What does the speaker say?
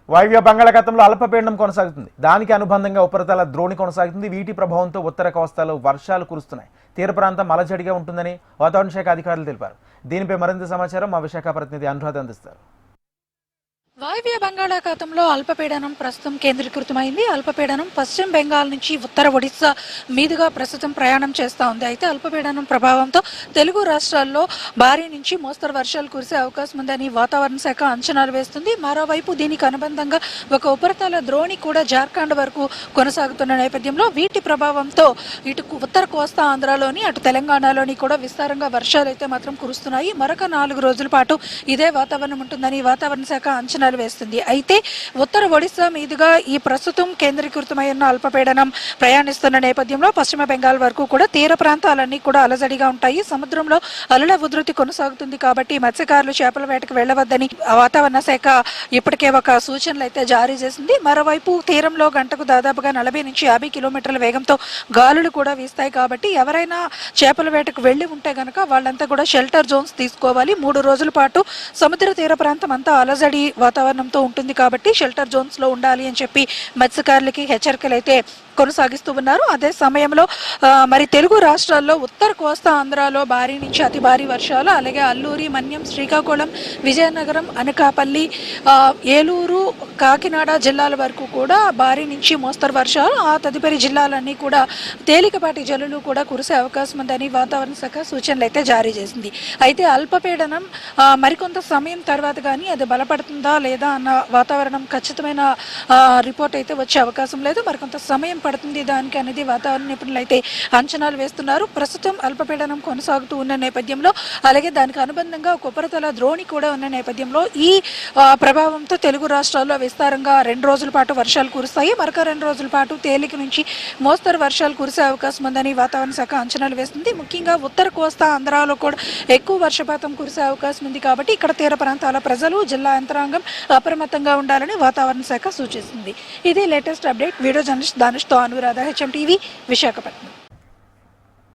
వాయువ్య బంగాళాఖాతంలో అల్పపీడనం కొనసాగుతుంది. దానికి అనుబంధంగా ఉపరితల ద్రోణి కొనసాగుతుంది. వీటి ప్రభావంతో ఉత్తర కోస్తాలో వర్షాలు కురుస్తున్నాయి. తీర ప్రాంతం అలజడిగా ఉంటుందని వాతావరణ శాఖ అధికారులు తెలిపారు. దీనిపై మరింత సమాచారం మా విశాఖ ప్రతినిధి అనురాధ అందిస్తారు. వాయువ్య బంగాళాఖాతంలో అల్పపీడనం ప్రస్తుతం కేంద్రీకృతమైంది. అల్పపీడనం పశ్చిమ బెంగాల్ నుంచి ఉత్తర ఒడిశా మీదుగా ప్రస్తుతం ప్రయాణం చేస్తూ ఉంది. అయితే అల్పపీడనం ప్రభావంతో తెలుగు రాష్ట్రాల్లో భారీ నుంచి మోస్తరు వర్షాలు కురిసే అవకాశం ఉందని వాతావరణ శాఖ అంచనాలు వేస్తుంది. మరోవైపు దీనికి అనుబంధంగా ఒక ఉపరితల ద్రోణి కూడా జార్ఖండ్ వరకు కొనసాగుతున్న నేపథ్యంలో వీటి ప్రభావంతో ఇటు ఉత్తర కోస్తా ఆంధ్రాలోని అటు తెలంగాణలోని కూడా విస్తారంగా వర్షాలు అయితే మాత్రం కురుస్తున్నాయి. మరొక 4 రోజుల పాటు ఇదే వాతావరణం ఉంటుందని వాతావరణ శాఖ అంచనాలు వేస్తుంది. అయితే ఉత్తర ఒడిశా మీదుగా ఈ ప్రస్తుతం కేంద్రీకృతమైన అల్పపీడనం ప్రయాణిస్తున్న నేపథ్యంలో పశ్చిమ బెంగాల్ వరకు కూడా తీర ప్రాంతాలన్నీ కూడా అలజడిగా ఉంటాయి. సముద్రంలో అలల ఉధృతి కొనసాగుతుంది కాబట్టి మత్స్యకారులు చేపల వేటకు వెళ్లవద్దని వాతావరణ శాఖ ఇప్పటికే ఒక సూచనలు అయితే జారీ చేసింది. మరోవైపు తీరంలో గంటకు దాదాపుగా 40 నుంచి 50 కిలోమీటర్ల వేగంతో గాలులు కూడా వీస్తాయి కాబట్టి ఎవరైనా చేపల వేటకు వెళ్లి ఉంటే గనక వాళ్ళంతా కూడా షెల్టర్ జోన్స్ తీసుకోవాలి. 3 రోజుల పాటు సముద్ర తీర ప్రాంతం అంతా అలజడి వాతావరణంతో ఉంటుంది కాబట్టి షెల్టర్ జోన్స్ లో ఉండాలి అని చెప్పి మత్స్యకారులకి హెచ్చరికలు అయితే కొనసాగిస్తూ ఉన్నారు. అదే సమయంలో మరి తెలుగు రాష్ట్రాల్లో ఉత్తర కోస్తా ఆంధ్రాలో భారీ నుంచి అతి భారీ వర్షాలు, అలాగే అల్లూరి, మన్యం, శ్రీకాకుళం, విజయనగరం, అనకాపల్లి, ఏలూరు, కాకినాడ జిల్లాల వరకు కూడా భారీ నుంచి మోస్తరు వర్షాలు, ఆ తదుపరి జిల్లాలన్నీ కూడా తేలికపాటి జల్లులు కూడా కురిసే అవకాశం ఉందని వాతావరణ శాఖ సూచనలు అయితే జారీ చేసింది. అయితే అల్పపీడనం మరికొంత సమయం తర్వాత కానీ అది బలపడుతుందా లేదా అన్న వాతావరణం ఖచ్చితమైన రిపోర్ట్ అయితే వచ్చే అవకాశం లేదు. మరికొంత సమయం పడుతుంది దానికి అనేది వాతావరణ నిపుణులు అయితే అంచనాలు వేస్తున్నారు. ప్రస్తుతం అల్పపీడనం కొనసాగుతూ ఉన్న నేపథ్యంలో అలాగే దానికి అనుబంధంగా ఒక ఉపరితల ద్రోణి కూడా ఉన్న నేపథ్యంలో ఈ ప్రభావంతో తెలుగు రాష్ట్రాల్లో విస్తారంగా 2 రోజుల పాటు వర్షాలు కురుస్తాయి. మరొక 2 రోజుల పాటు తేలిక నుంచి మోస్తరు వర్షాలు కురిసే అవకాశం ఉందని వాతావరణ శాఖ అంచనాలు వేస్తుంది. ముఖ్యంగా ఉత్తర కోస్తా ఆంధ్రాలో కూడా ఎక్కువ వర్షపాతం కురిసే అవకాశం ఉంది కాబట్టి ఇక్కడ తీర ప్రాంతాల ప్రజలు, జిల్లా యంత్రాంగం అప్రమత్తంగా ఉండాలని వాతావరణ శాఖ సూచిస్తుంది. ఇది లేటెస్ట్ అప్డేట్. వీడియో జర్నలిస్ట్ దానిష్తో అనురాధ, HM TV, విశాఖపట్నం.